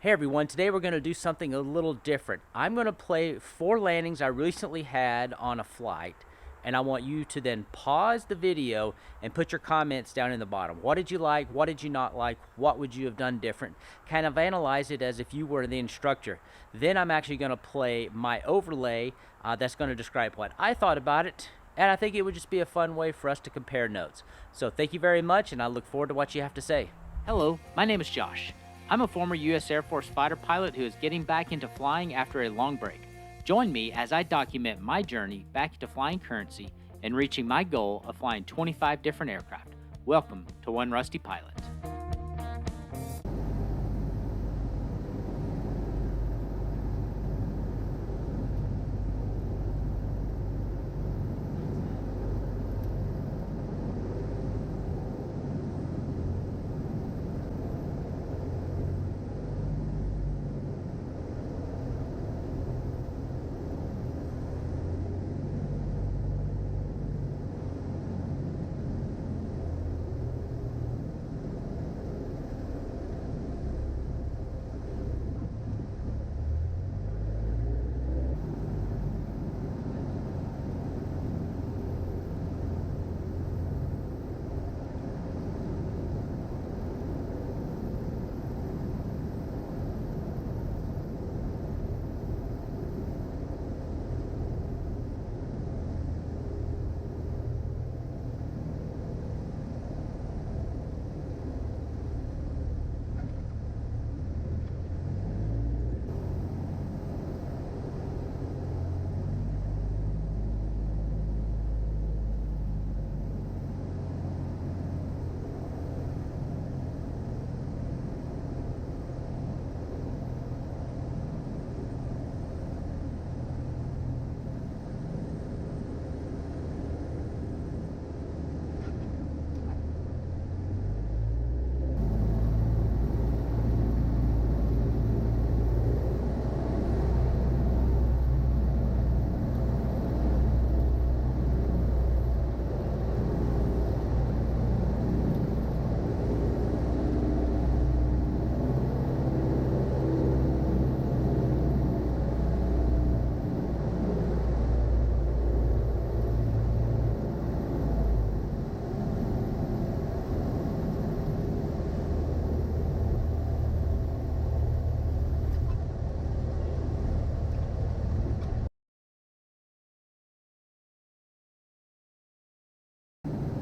Hey everyone, today we're going to do something a little different. I'm going to play 4 landings I recently had on a flight, and I want you to then pause the video and put your comments down in the bottom. What did you like? What did you not like? What would you have done different? Kind of analyze it as if you were the instructor. Then I'm actually going to play my overlay that's going to describe what I thought about it, and I think it would just be a fun way for us to compare notes. So thank you very much, and I look forward to what you have to say. Hello, my name is Josh. I'm a former U.S. Air Force fighter pilot who is getting back into flying after a long break. Join me as I document my journey back into flying currency and reaching my goal of flying 25 different aircraft. Welcome to One Rusty Pilot.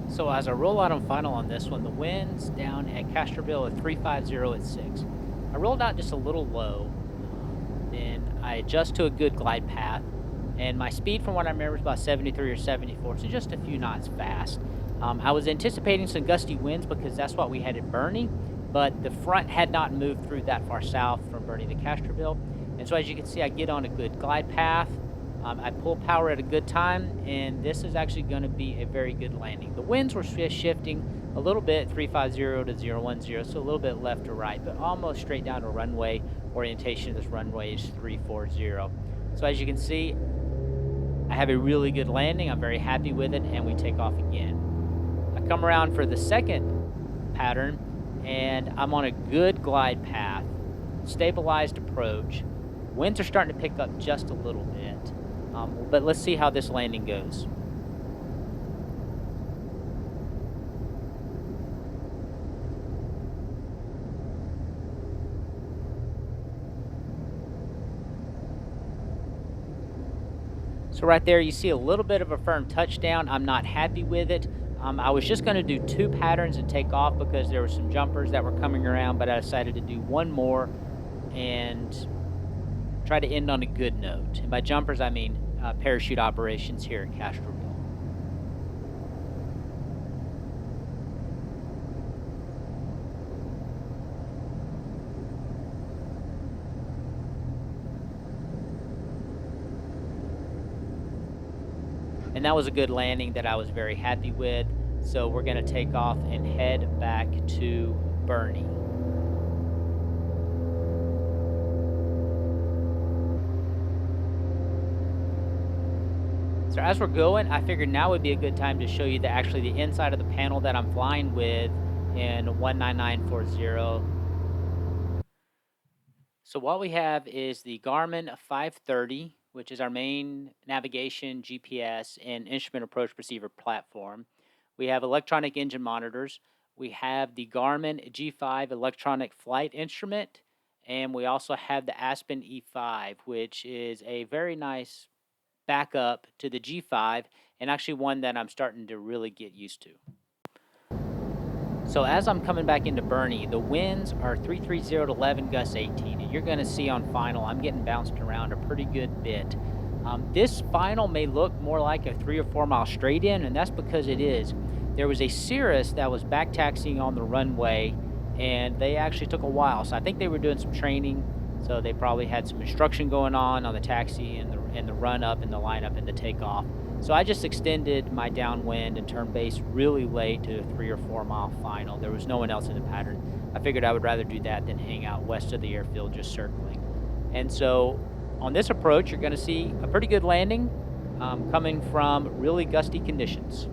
So as I roll out on final on this one, the wind's down at Castroville at 350 at 6. I rolled out just a little low, then I adjust to a good glide path, and my speed from what I remember is about 73 or 74, so just a few knots fast. I was anticipating some gusty winds because that's what we had at Bernie, but the front had not moved through that far south from Bernie to Castroville, and so as you can see, I get on a good glide path. I pull power at a good time, and this is actually going to be a very good landing. The winds were shifting a little bit, 350 to 010, so a little bit left to right, but almost straight down to runway orientation. This runway is 340. So as you can see, I have a really good landing. I'm very happy with it, and we take off again. I come around for the second pattern, and I'm on a good glide path, stabilized approach. Winds are starting to pick up just a little bit. But let's see how this landing goes. So right there, you see a little bit of a firm touchdown. I'm not happy with it. I was just going to do 2 patterns and take off because there were some jumpers that were coming around, but I decided to do one more and try to end on a good note. And by jumpers, I mean parachute operations here at Castroville. And that was a good landing that I was very happy with. So we're going to take off and head back to Bernie. So as we're going, I figured now would be a good time to show you actually the inside of the panel that I'm flying with in 19940. So what we have is the Garmin 530, which is our main navigation, GPS, and instrument approach receiver platform. We have electronic engine monitors. We have the Garmin G5 electronic flight instrument, and we also have the Aspen E5, which is a very nice backup to the G5, and actually one that I'm starting to really get used to. So as I'm coming back into Bernie, the winds are 330 to 11, gusts 18, and you're going to see on final, I'm getting bounced around a pretty good bit. This final may look more like a 3 or 4 mile straight in, and that's because it is. There was a Cirrus that was back taxiing on the runway, and they actually took a while. So I think they were doing some training, so they probably had some instruction going on the taxi and the run up and the line up and the takeoff. So I just extended my downwind and turned base really late to a 3 or 4 mile final. There was no one else in the pattern. I figured I would rather do that than hang out west of the airfield just circling. And so on this approach, you're going to see a pretty good landing coming from really gusty conditions.